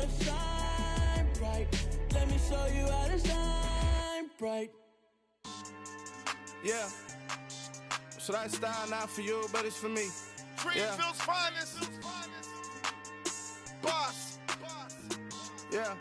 to shine bright. Let me show you how to shine bright. Yeah. So that style not for you, but it's for me. Greenfield's finest. Boss. Yeah.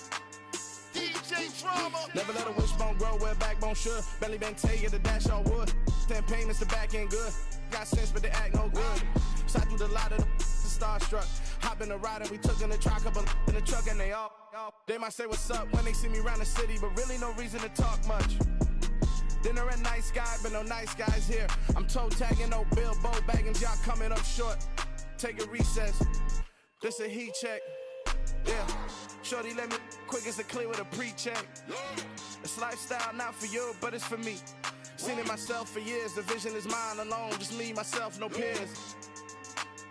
DJ Drama. Never let a wishbone grow where a backbone should. Belly been taking the dash all wood. 10 payments, the back ain't good. Got sense, but they act no good. Shot through the lot of the starstruck. Hop in the ride and we took in the truck, couple in the truck, and they might say what's up when they see me around the city, but really no reason to talk much. Dinner at nice guy, but no nice guys here. I'm toe tagging, no Bilbo bagging, y'all coming up short. Take a recess. This a heat check. Yeah. Shorty let me quick as a clear with a pre-check. This lifestyle not for you, but it's for me. Seen it myself for years. The vision is mine alone. Just me, myself, no peers.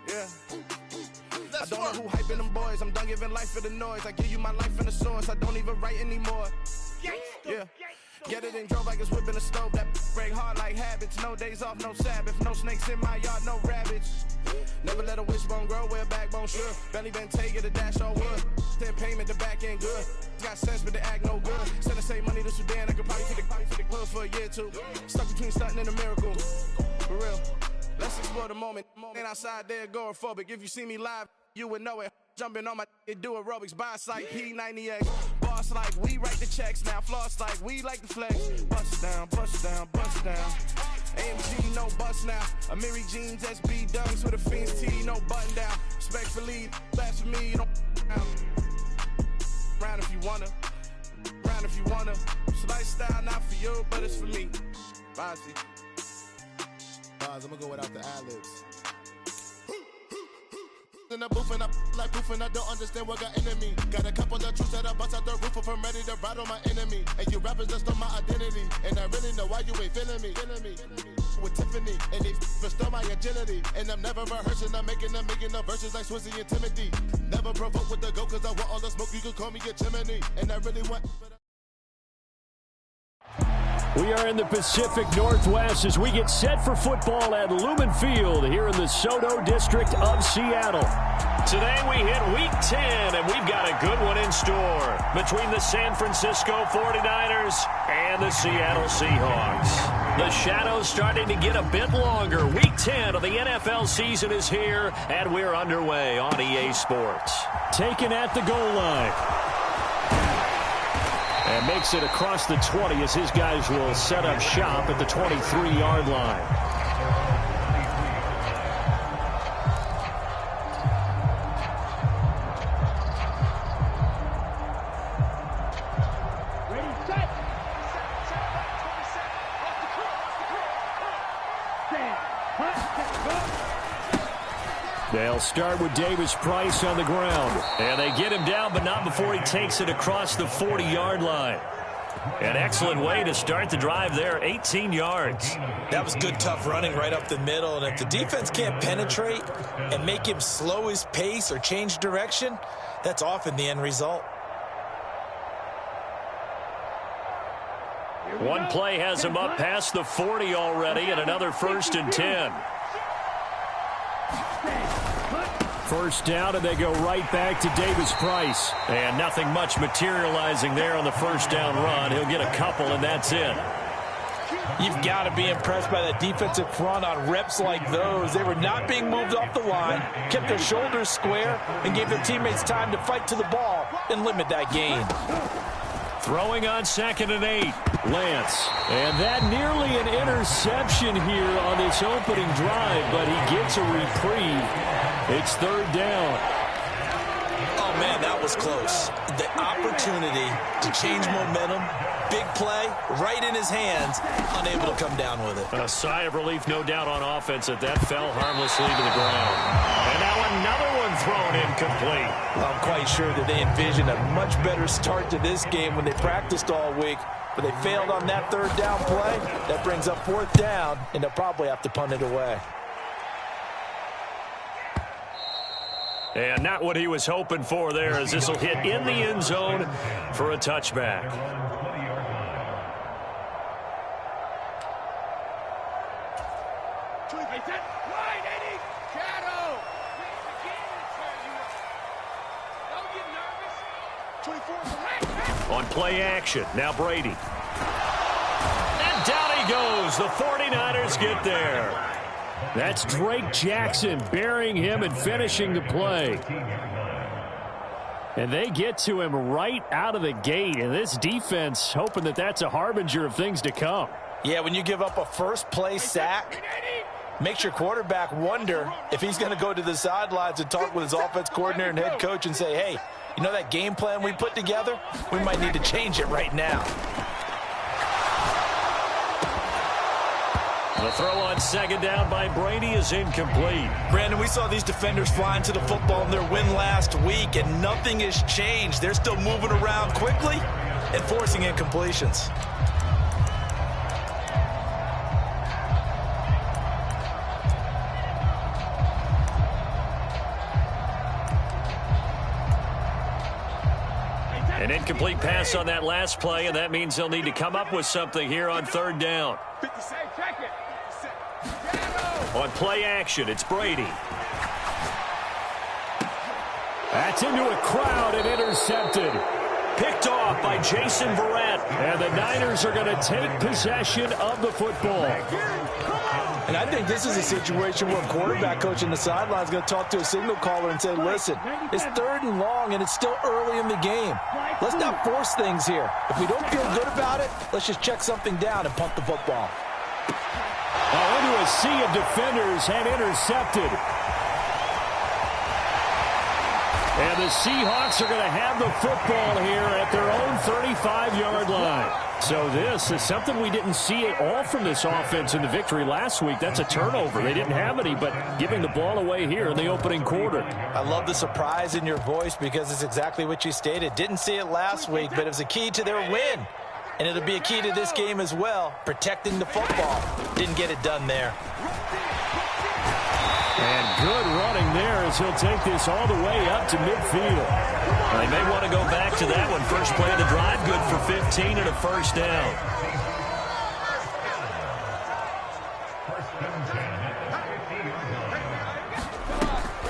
Yeah. I don't know who hyping them boys. I'm done giving life for the noise. I give you my life in the source. I don't even write anymore. Yeah. Get it and drove like it's whipping a stove. That break hard like habits. No days off, no Sabbath. No snakes in my yard, no rabbits. Never let a wishbone grow where a backbone should. Belly been taking the dash all wood. 10 payment, the back ain't good. Got sense, but they act no good. Send the same money to Sudan. I could probably take the hood for a year or two. Stuck between stunting and a miracle. For real. Let's explore the moment. Ain't outside there agoraphobic. If you see me live, you would know it. Jumping on my do aerobics, boss like P90X. Boss like we write the checks now. Floss like we like the flex. Bust down, bust down, bust down. AMG, no bust now. Amiri jeans, SB dunks with a Fiends T, no button down. Respectfully, that's for me, you don't round if you wanna. Round if you wanna. It's lifestyle not for you, but it's for me. Bozzy. I'm gonna go without the ad-libs. In the booth and I like proof and I don't understand what got into me. Got a couple of truths that I bust out the roof if I'm ready to ride on my enemy. And you rappers just stole my identity, and I really know why you ain't feeling me. With Tiffany, and they stole my agility. And I'm never rehearsing, I'm making no verses like Swizzy and Timothy. Never provoke with the go, cause I want all the smoke, you can call me a chimney. And I really want... We are in the Pacific Northwest as we get set for football at Lumen Field here in the SoDo district of Seattle. Today we hit Week 10, and we've got a good one in store between the San Francisco 49ers and the Seattle Seahawks. The shadows starting to get a bit longer. Week 10 of the NFL season is here, and we're underway on EA Sports. Taken at the goal line. And makes it across the 20 as his guys will set up shop at the 23-yard line. They'll start with Davis Price on the ground. And they get him down, but not before he takes it across the 40-yard line. An excellent way to start the drive there, 18 yards. That was good, tough running right up the middle. And if the defense can't penetrate and make him slow his pace or change direction, that's often the end result. One play has him up past the 40 already, and another 1st and 10. First down, and they go right back to Davis Price. And nothing much materializing there on the first down run. He'll get a couple, and that's it. You've got to be impressed by the defensive front on reps like those. They were not being moved off the line, kept their shoulders square, and gave their teammates time to fight to the ball and limit that gain. Throwing on 2nd and 8, Lance. And that nearly an interception here on this opening drive, but he gets a reprieve. It's 3rd down. Oh, man, that was close. The opportunity to change momentum, big play, right in his hands, unable to come down with it. A sigh of relief, no doubt, on offense that fell harmlessly to the ground. And now another one thrown incomplete. I'm quite sure that they envisioned a much better start to this game when they practiced all week, but they failed on that 3rd down play. That brings up 4th down, and they'll probably have to punt it away. And not what he was hoping for there, as this will hit in the end zone for a touchback. On play action, now Brady. And down he goes. The 49ers get there. That's Drake Jackson burying him and finishing the play. And they get to him right out of the gate. And this defense hoping that that's a harbinger of things to come. Yeah, when you give up a first-play sack, makes your quarterback wonder if he's going to go to the sidelines and talk with his offense coordinator and head coach and say, hey, you know that game plan we put together? We might need to change it right now. The throw on second down by Brady is incomplete. Brandon, we saw these defenders flying to the football in their win last week, and nothing has changed. They're still moving around quickly and forcing incompletions. An incomplete pass on that last play, and that means they'll need to come up with something here on third down. On play action, it's Brady. That's into a crowd and intercepted. Picked off by Jason Verrett. And the Niners are going to take possession of the football. And I think this is a situation where a quarterback coach in the sideline is going to talk to a signal caller and say, listen, it's 3rd and long and it's still early in the game. Let's not force things here. If we don't feel good about it, let's just check something down and punt the football. Into a sea of defenders and intercepted. And the Seahawks are going to have the football here at their own 35-yard line. So this is something we didn't see at all from this offense in the victory last week. That's a turnover. They didn't have any, but giving the ball away here in the opening quarter. I love the surprise in your voice because it's exactly what you stated. Didn't see it last week, but it was a key to their win. And it'll be a key to this game as well, protecting the football. Didn't get it done there. And good running there as he'll take this all the way up to midfield. They may want to go back to that one. First play of the drive, good for 15 and a first down.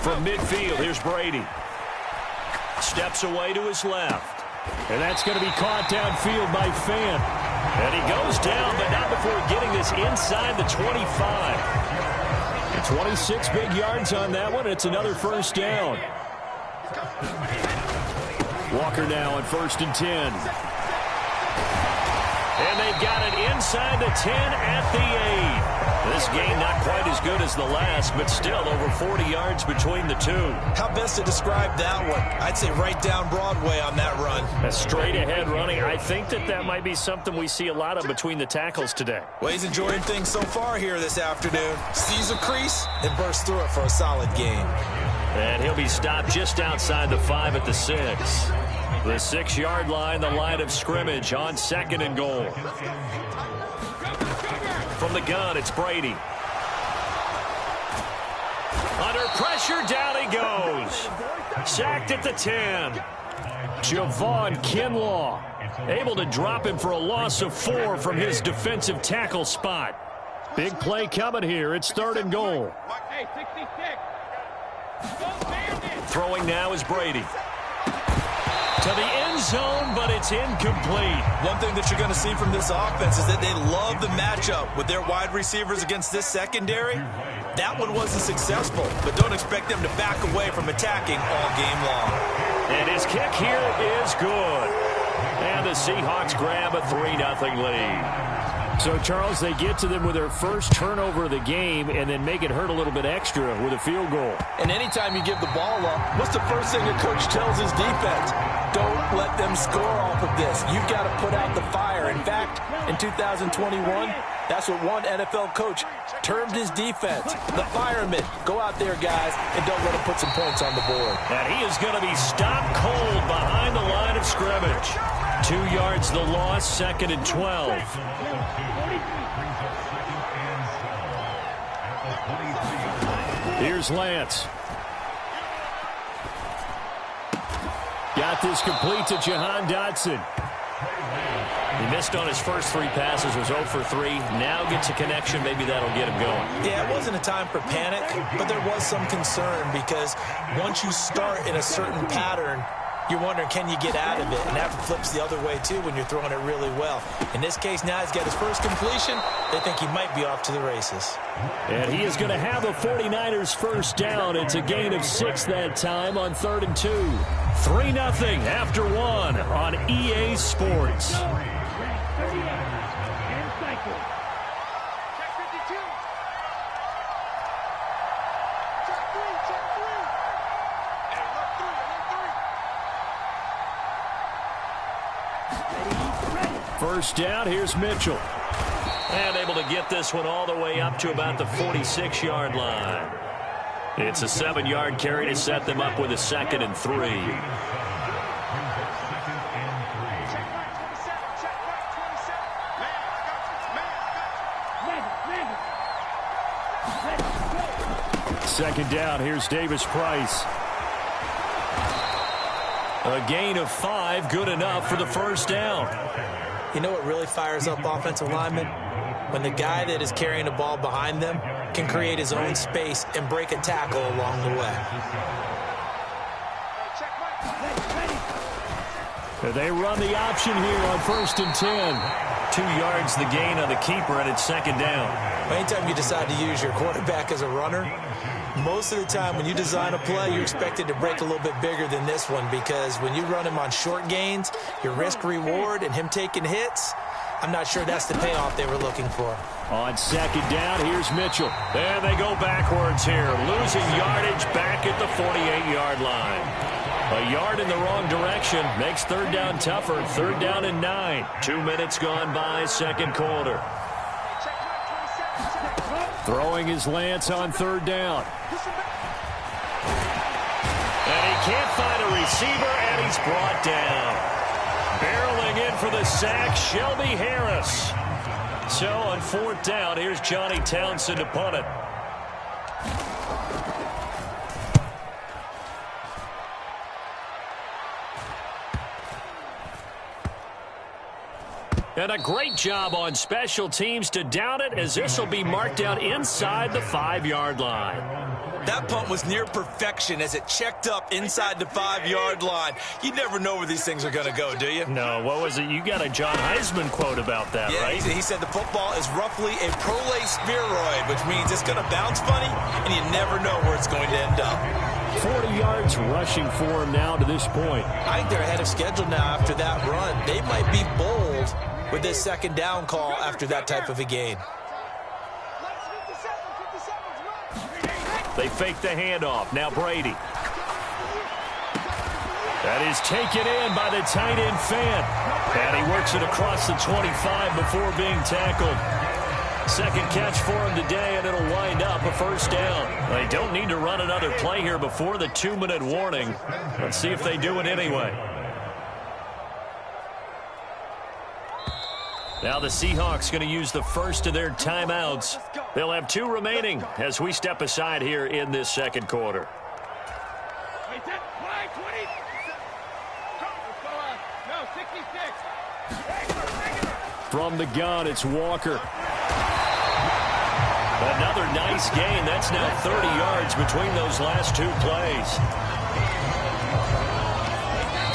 From midfield, here's Brady. Steps away to his left. And that's going to be caught downfield by Fant. And he goes down, but not before getting this inside the 25. 26 big yards on that one. It's another first down. Walker now on 1st and 10. And they've got it inside the 10 at the 8. This game not quite as good as the last, but still over 40 yards between the two. How best to describe that one? I'd say right down Broadway on that run. A straight ahead running. I think that might be something we see a lot of between the tackles today. Well, he's enjoying things so far here this afternoon. Sees a crease and bursts through it for a solid game. And he'll be stopped just outside the 5 at the 6. The 6-yard line, the line of scrimmage on 2nd and goal. From the gun, it's Brady. Under pressure, down he goes. Sacked at the 10. Javon Kinlaw able to drop him for a loss of 4 from his defensive tackle spot. Big play coming here. It's 3rd and goal. Throwing now is Brady. To the end zone, but it's incomplete. One thing that you're going to see from this offense is that they love the matchup with their wide receivers against this secondary. That one wasn't successful, but don't expect them to back away from attacking all game long. And his kick here is good. And the Seahawks grab a 3-0 lead. So, Charles, they get to them with their first turnover of the game and then make it hurt a little bit extra with a field goal. And anytime you give the ball up, what's the first thing a coach tells his defense? Don't let them score off of this. You've got to put out the fire. In fact, in 2021, that's what one NFL coach termed his defense. The firemen. Go out there, guys, and don't let them put some points on the board. And he is going to be stopped cold behind the line of scrimmage. 2 yards the loss, 2nd and 12. Here's Lance. Got this complete to Jahan Dotson. He missed on his first 3 passes, was 0 for 3. Now gets a connection. Maybe that'll get him going. Yeah, it wasn't a time for panic, but there was some concern because once you start in a certain pattern, you're wondering, can you get out of it? And that flips the other way, too, when you're throwing it really well. In this case, now he's got his first completion. They think he might be off to the races. And he is going to have the 49ers first down. It's a gain of 6 that time on 3rd and 2. 3-0 after 1 on EA Sports. First down, here's Mitchell. And able to get this one all the way up to about the 46-yard line. It's a 7-yard carry to set them up with a 2nd and 3. Second down, here's Davis Price. A gain of 5, good enough for the first down. You know what really fires up offensive linemen? When the guy that is carrying the ball behind them can create his own space and break a tackle along the way. They run the option here on 1st and 10. 2 yards the gain on the keeper, and it's 2nd down. Anytime you decide to use your quarterback as a runner, most of the time when you design a play, you're expected to break a little bit bigger than this one, because when you run him on short gains, your risk-reward and him taking hits, I'm not sure that's the payoff they were looking for. On 2nd down, here's Mitchell. And they go backwards here, losing yardage back at the 48-yard line. A yard in the wrong direction makes 3rd down tougher. 3rd down and 9. 2 minutes gone by, 2nd quarter. Throwing his Lance on 3rd down. And he can't find a receiver, and he's brought down. Barreling in for the sack, Shelby Harris. So on 4th down, here's Johnny Townsend to punt it. And a great job on special teams to down it, as this will be marked out inside the 5-yard line. That punt was near perfection as it checked up inside the 5-yard line. You never know where these things are going to go, do you? No, what was it? You got a John Heisman quote about that, yeah, right? He said the football is roughly a prolate spheroid, which means it's going to bounce funny, and you never know where it's going to end up. 40 yards rushing for him now to this point. I think they're ahead of schedule now after that run. They might be bold with this 2nd down call after that type of a gain. They fake the handoff. Now Brady. That is taken in by the tight end Fant. And he works it across the 25 before being tackled. 2nd catch for him today, and it'll wind up a 1st down. They don't need to run another play here before the 2-minute warning. Let's see if they do it anyway. Now the Seahawks going to use the first of their timeouts. They'll have 2 remaining as we step aside here in this 2nd quarter. From the gun, it's Walker. Another nice gain. That's now 30 yards between those last 2 plays.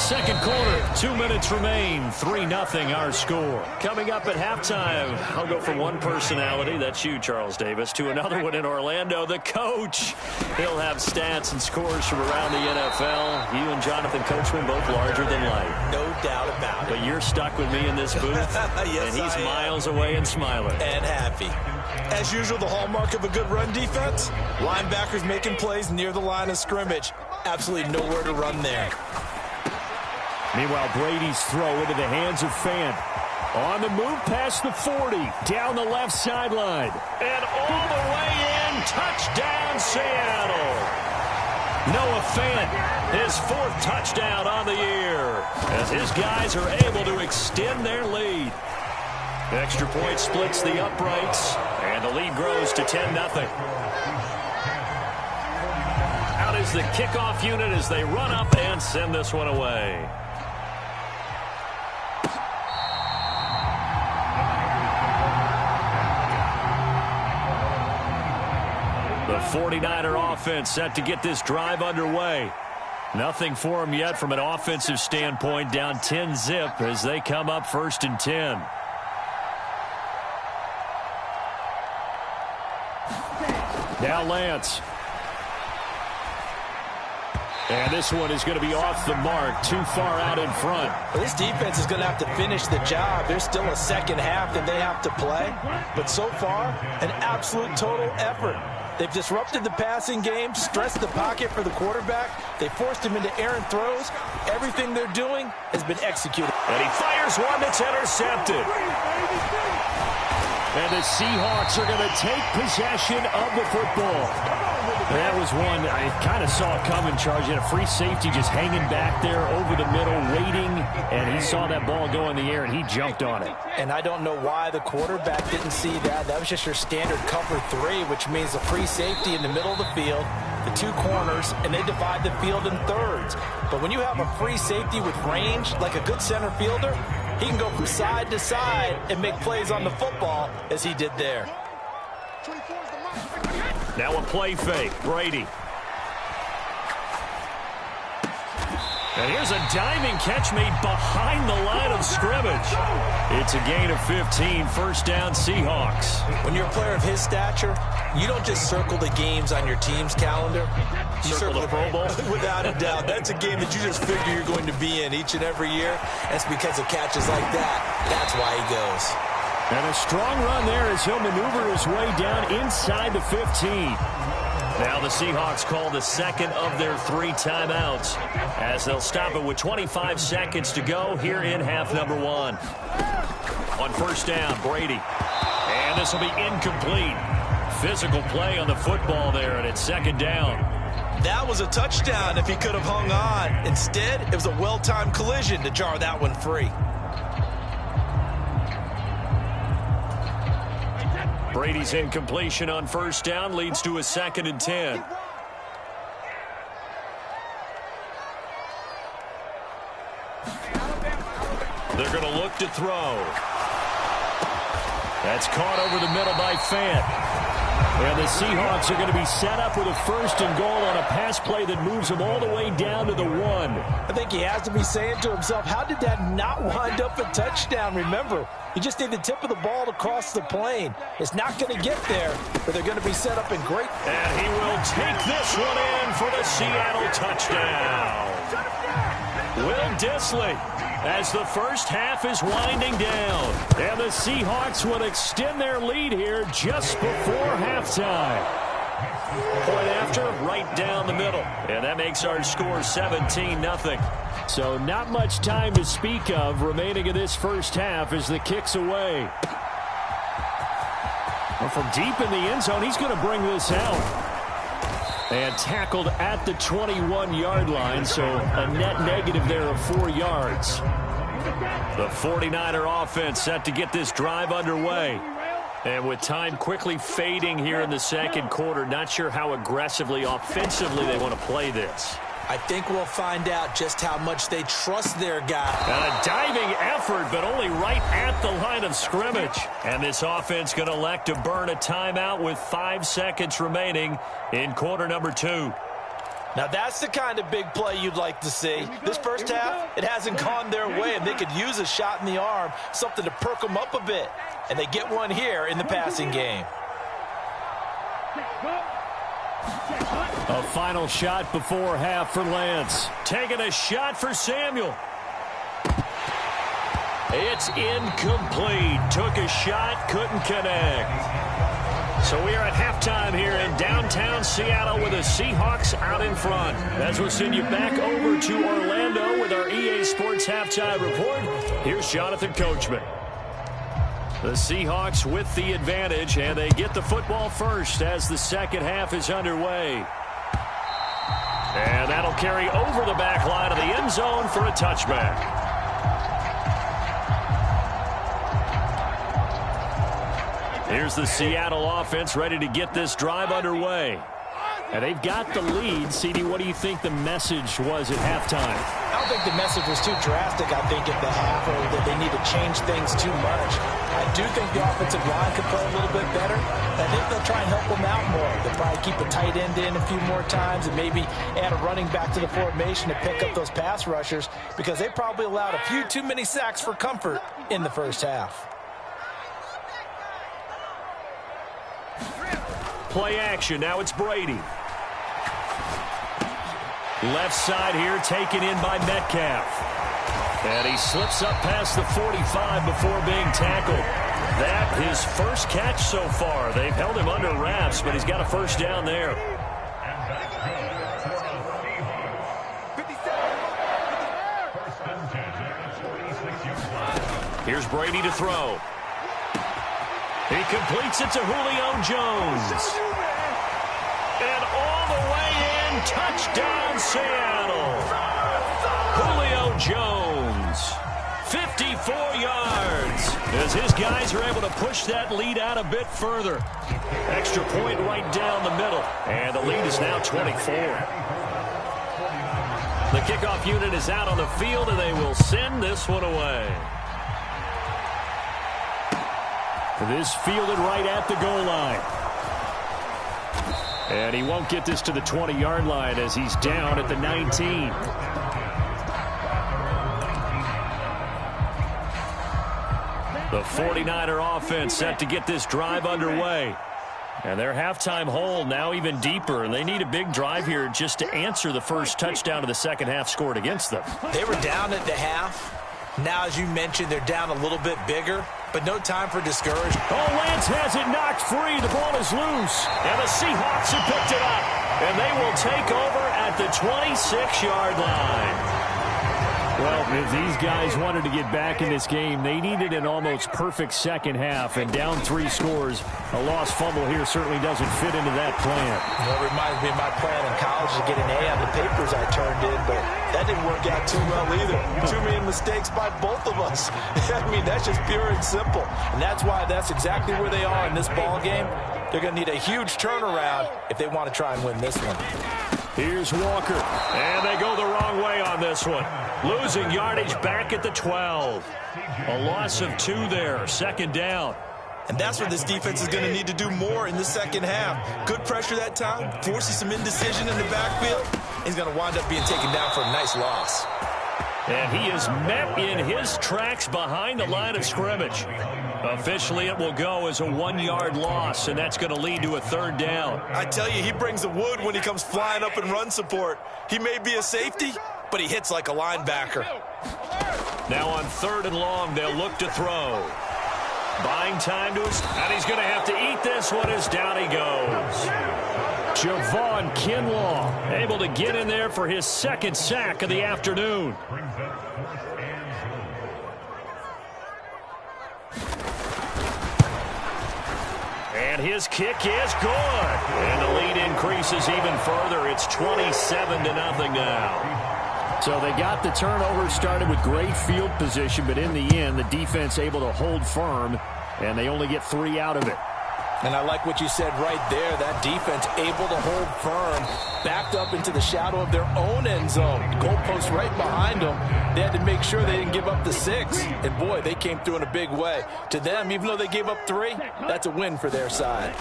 2nd quarter, 2 minutes remain. 3-0 our score. Coming up at halftime, I'll go from one personality, that's you, Charles Davis, to another one in Orlando, the coach. He'll have stats and scores from around the NFL. You and Jonathan Coachman both larger than life. No doubt about it. But you're stuck with me in this booth, yes, and he's miles away and smiling. And happy. As usual, the hallmark of a good run defense, linebackers making plays near the line of scrimmage. Absolutely nowhere to run there. Meanwhile, Brady's throw into the hands of Fant. On the move past the 40, down the left sideline. And all the way in, touchdown Seattle. Noah Fant, his 4th touchdown on the year, as his guys are able to extend their lead. Extra point splits the uprights, and the lead grows to 10-0. Out is the kickoff unit as they run up and send this one away. The 49er offense set to get this drive underway. Nothing for them yet from an offensive standpoint, down 10-zip as they come up 1st and 10. Now Lance. And this one is going to be off the mark, too far out in front. Well, this defense is going to have to finish the job. There's still a second half that they have to play. But so far, an absolute total effort. They've disrupted the passing game, stressed the pocket for the quarterback. They forced him into errant throws. Everything they're doing has been executed. And he fires one that's intercepted. And the Seahawks are going to take possession of the football. That was one I kind of saw coming, Charge. He had a free safety just hanging back there over the middle, waiting, and he saw that ball go in the air, and he jumped on it. And I don't know why the quarterback didn't see that. That was just your standard cover 3, which means a free safety in the middle of the field, the 2 corners, and they divide the field in thirds. But when you have a free safety with range, like a good center fielder, he can go from side to side and make plays on the football as he did there. Now a play fake, Brady. And here's a diving catch made behind the line of scrimmage. It's a gain of 15, 1st down Seahawks. When you're a player of his stature, you don't just circle the games on your team's calendar. You circle the Pro Bowl. Without a doubt. That's a game that you just figure you're going to be in each and every year. That's because of catches like that. That's why he goes. And a strong run there as he'll maneuver his way down inside the 15. Now the Seahawks call the second of their 3 timeouts as they'll stop it with 25 seconds to go here in half number 1. On 1st down, Brady. And this will be incomplete. Physical play on the football there, and it's 2nd down. That was a touchdown if he could have hung on. Instead, it was a well-timed collision to jar that one free. Brady's incompletion on 1st down leads to a 2nd and 10. They're going to look to throw. That's caught over the middle by Fant. And the Seahawks are going to be set up with a 1st and goal on a pass play that moves them all the way down to the 1. I think he has to be saying to himself, how did that not wind up a touchdown? Remember, you just need the tip of the ball to cross the plane. It's not going to get there, but they're going to be set up in great. And he will take this one in for the Seattle touchdown. Will Dissly, as the 1st half is winding down. And the Seahawks will extend their lead here just before halftime. Point after, right down the middle. And that makes our score 17-0. So not much time to speak of remaining in this 1st half as the kick's away. Well, from deep in the end zone, he's going to bring this out. And tackled at the 21-yard line, so a net negative there of 4 yards. The 49er offense set to get this drive underway. And with time quickly fading here in the 2nd quarter, not sure how aggressively, offensively they want to play this. I think we'll find out just how much they trust their guy. And a diving effort, but only right at the line of scrimmage. And this offense going to elect to burn a timeout with 5 seconds remaining in quarter number 2. Now that's the kind of big play you'd like to see. This 1st half, it hasn't gone their way, and they could use a shot in the arm, something to perk them up a bit. And they get one here in the passing game. A final shot before half for Lance. Taking a shot for Samuel. It's incomplete. Took a shot, couldn't connect. So we are at halftime here in downtown Seattle with the Seahawks out in front. As we'll send you back over to Orlando with our EA Sports Halftime Report, here's Jonathan Coachman. The Seahawks with the advantage, and they get the football first as the 2nd half is underway. And that'll carry over the back line of the end zone for a touchback. Here's the Seattle offense ready to get this drive underway. And they've got the lead. CD, what do you think the message was at halftime? I don't think the message was too drastic, I think, at the half, or that they need to change things too much. I do think the offensive line could play a little bit better. I think they'll try and help them out more. They'll probably keep a tight end in a few more times and maybe add a running back to the formation to pick up those pass rushers, because they probably allowed a few too many sacks for comfort in the first half. Play action. Now it's Brady. Left side here, taken in by Metcalf. And he slips up past the 45 before being tackled. That his first catch so far. They've held him under wraps, but he's got a first down there. Here's Brady to throw. He completes it to Julio Jones. And all the way in, touchdown Seattle. Julio Jones, 54 yards, as his guys are able to push that lead out a bit further. Extra point right down the middle, and the lead is now 24. The kickoff unit is out on the field, and they will send this one away. This fielded right at the goal line. And he won't get this to the 20-yard line as he's down at the 19. The 49er offense set to get this drive underway. And their halftime hole now even deeper. And they need a big drive here just to answer the first touchdown of the second half scored against them. They were down at the half. Now, as you mentioned, they're down a little bit bigger, but no time for discouragement. Oh, Lance has it knocked free. The ball is loose. And the Seahawks have picked it up. And they will take over at the 26-yard line. Well, if these guys wanted to get back in this game, they needed an almost perfect second half, and down 3 scores. A lost fumble here certainly doesn't fit into that plan. Well, it reminds me of my plan in college to get an A on the papers I turned in, but that didn't work out too well either. Too many mistakes by both of us. I mean, that's just pure and simple. And that's why that's exactly where they are in this ball game. They're going to need a huge turnaround if they want to try and win this one. Here's Walker, and they go the wrong way on this one. Losing yardage back at the 12. A loss of 2 there, second down. And that's what this defense is going to need to do more in the second half. Good pressure that time, forcing some indecision in the backfield. He's going to wind up being taken down for a nice loss. And he is met in his tracks behind the line of scrimmage. Officially, it will go as a 1-yard loss, and that's going to lead to a third down. I tell you, he brings the wood when he comes flying up in run support. He may be a safety, but he hits like a linebacker. Now on 3rd and long, they'll look to throw. Buying time to his, and he's going to have to eat this one as down he goes. Javon Kinlaw able to get in there for his 2nd sack of the afternoon. And his kick is good. And the lead increases even further. It's 27-0 now. So they got the turnover started with great field position, but in the end, the defense able to hold firm, and they only get 3 out of it. And I like what you said right there. That defense able to hold firm, backed up into the shadow of their own end zone. Goalpost right behind them. They had to make sure they didn't give up the 6. And, boy, they came through in a big way. To them, even though they gave up 3, that's a win for their side.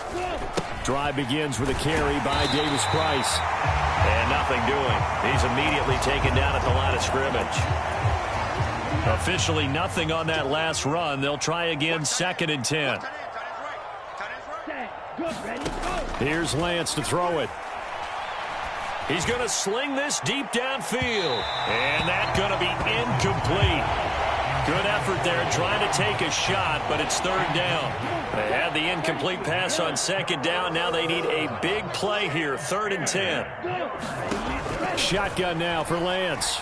Drive begins with a carry by Davis Price. And nothing doing. He's immediately taken down at the line of scrimmage. Officially nothing on that last run. They'll try again, 2nd and 10. Here's Lance to throw it. He's going to sling this deep downfield. And that's going to be incomplete. Good effort there trying to take a shot, but it's 3rd down. They had the incomplete pass on 2nd down. Now they need a big play here, 3rd and 10. Shotgun now for Lance.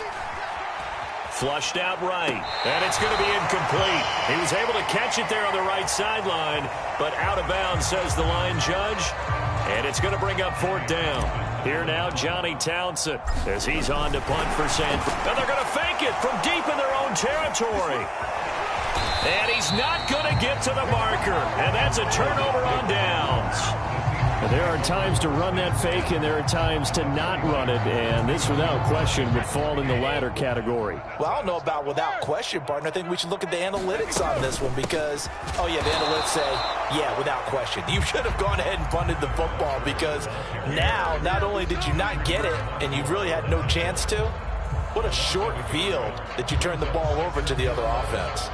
Flushed out right, and it's going to be incomplete. He was able to catch it there on the right sideline, but out of bounds, says the line judge, and it's going to bring up 4th down. Here now, Johnny Townsend, as he's on to punt for Sanford. And they're going to fake it from deep in their own territory. And he's not going to get to the marker, and that's a turnover on downs. And there are times to run that fake, and there are times to not run it, and this, without question, would fall in the latter category. Well, I don't know about without question, partner. I think we should look at the analytics on this one because, oh, yeah, the analytics say, yeah, without question. You should have gone ahead and punted the football because now, not only did you not get it, and you really had no chance to, what a short field that you turned the ball over to the other offense.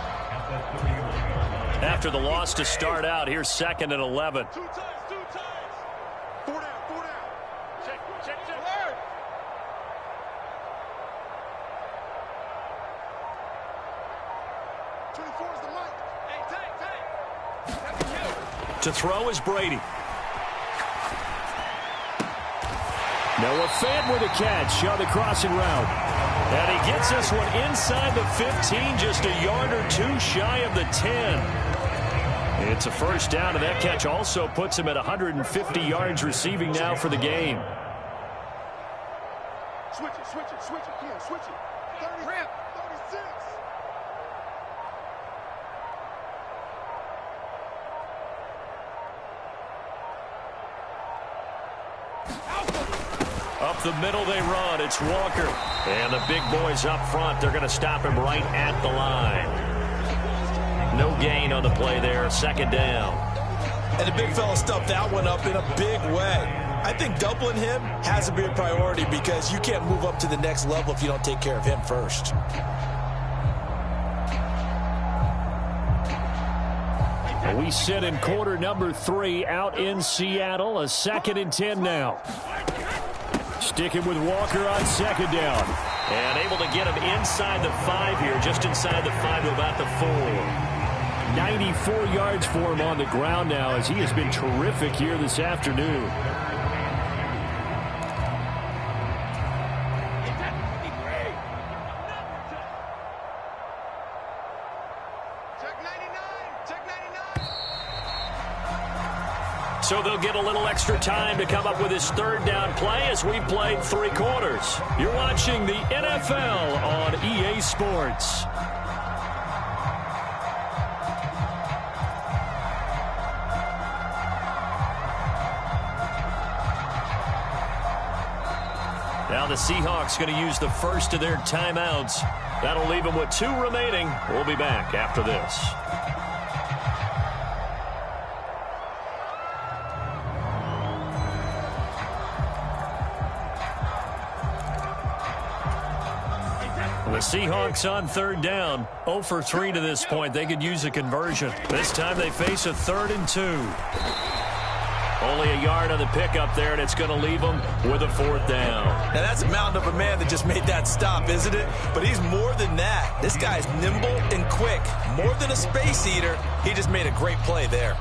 After the loss to start out, here's 2nd and 11. To throw is Brady. Noah Fant with a catch on the crossing route. And he gets this one inside the 15, just a yard or two shy of the 10. It's a first down, and that catch also puts him at 150 yards receiving now for the game. Switch it. Come on, switch it. 30, 36. Up the middle they run. It's Walker. And the big boys up front, they're going to stop him right at the line. No gain on the play there. 2nd down. And the big fella stuffed that one up in a big way. I think doubling him has to be a priority because you can't move up to the next level if you don't take care of him first. We sit in quarter number 3 out in Seattle. A 2nd and 10 now. Sticking with Walker on 2nd down. And able to get him inside the 5 here, just inside the 5 to about the 4. 94 yards for him on the ground now as he has been terrific here this afternoon. So they'll get a little extra time to come up with his 3rd down play as we played 3 quarters. You're watching the NFL on EA Sports. Now the Seahawks going to use the first of their timeouts. That'll leave them with 2 remaining. We'll be back after this. The Seahawks on 3rd down. 0 for 3 to this point. They could use a conversion. This time they face a 3rd and 2. Only a yard on the pickup there, and it's going to leave them with a 4th down. Now, that's a mountain of a man that just made that stop, isn't it? But he's more than that. This guy's nimble and quick. More than a space eater. He just made a great play there.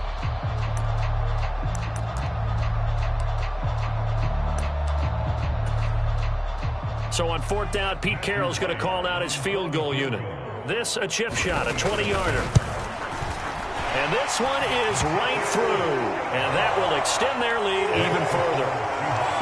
So on 4th down, Pete Carroll's going to call out his field goal unit. This, a chip shot, a 20-yarder. And this one is right through. And that will extend their lead even further.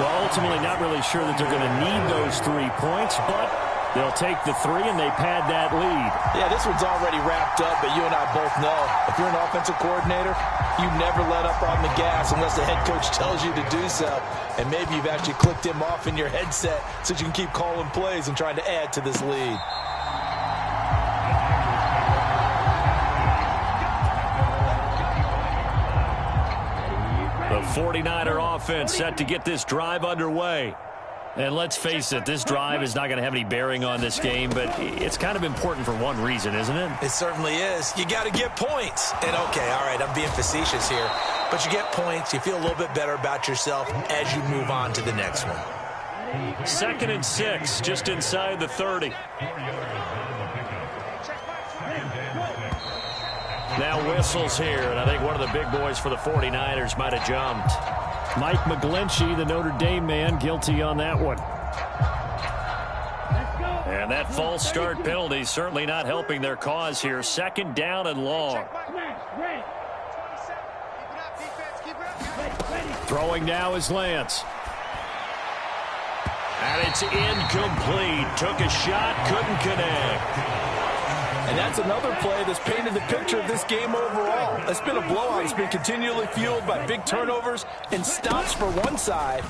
Well, ultimately not really sure that they're going to need those 3 points, but they'll take the 3 and they pad that lead. Yeah, this one's already wrapped up, but you and I both know if you're an offensive coordinator, you never let up on the gas unless the head coach tells you to do so. And maybe you've actually clicked him off in your headset so you can keep calling plays and trying to add to this lead. The 49er offense set to get this drive underway. And let's face it, this drive is not going to have any bearing on this game, but it's kind of important for one reason, isn't it? It certainly is. You got to get points. And okay, all right, I'm being facetious here. But you get points, you feel a little bit better about yourself as you move on to the next one. 2nd and 6, just inside the 30. Now whistles here, and I think one of the big boys for the 49ers might have jumped. Mike McGlinchey, the Notre Dame man, guilty on that one. And that false start penalty certainly not helping their cause here. 2nd down and long. Throwing now is Lance. And it's incomplete. Took a shot, couldn't connect. And that that's another play that's painted the picture of this game overall. It's been a blowout. It's been continually fueled by big turnovers and stops for one side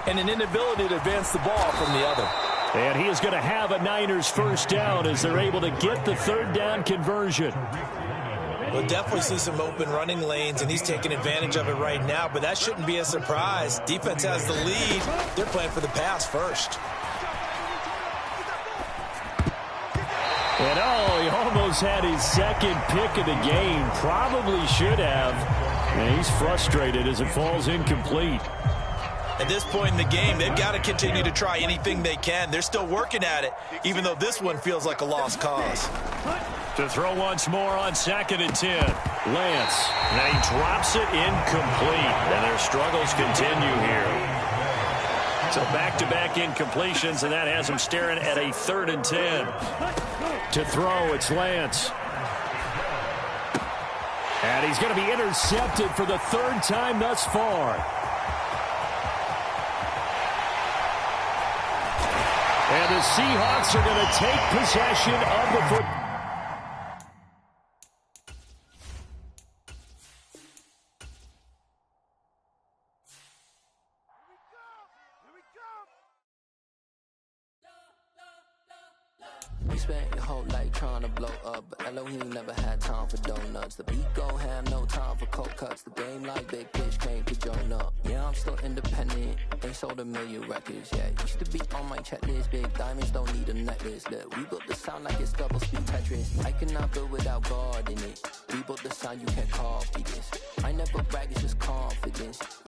and an inability to advance the ball from the other. And he is going to have a Niners first down as they're able to get the third down conversion. We'll definitely see some open running lanes, and he's taking advantage of it right now, but that shouldn't be a surprise. Defense has the lead. They're playing for the pass first. And he almost had his second pick of the game. Probably should have. And he's frustrated as it falls incomplete. At this point in the game, they've got to continue to try anything they can. They're still working at it, even though this one feels like a lost cause. To throw once more on 2nd and 10. Lance. Now he drops it incomplete. And their struggles continue here. So back-to-back incompletions, and that has him staring at a 3rd and 10. To throw, it's Lance. And he's going to be intercepted for the 3rd time thus far. And the Seahawks are going to take possession of the football. We spent your whole life trying to blow up, but Elohim never had time for donuts. The beat go ham, no time for cold cuts. The game like Big Fish came to join up. Yeah, I'm still independent, ain't sold a million records yet. Used to be on my checklist, big diamonds don't need a necklace. Look, we built the sound like it's double speed Tetris. I cannot build without God in it. We built the sound, you can't copy this. I never brag, it's just confidence.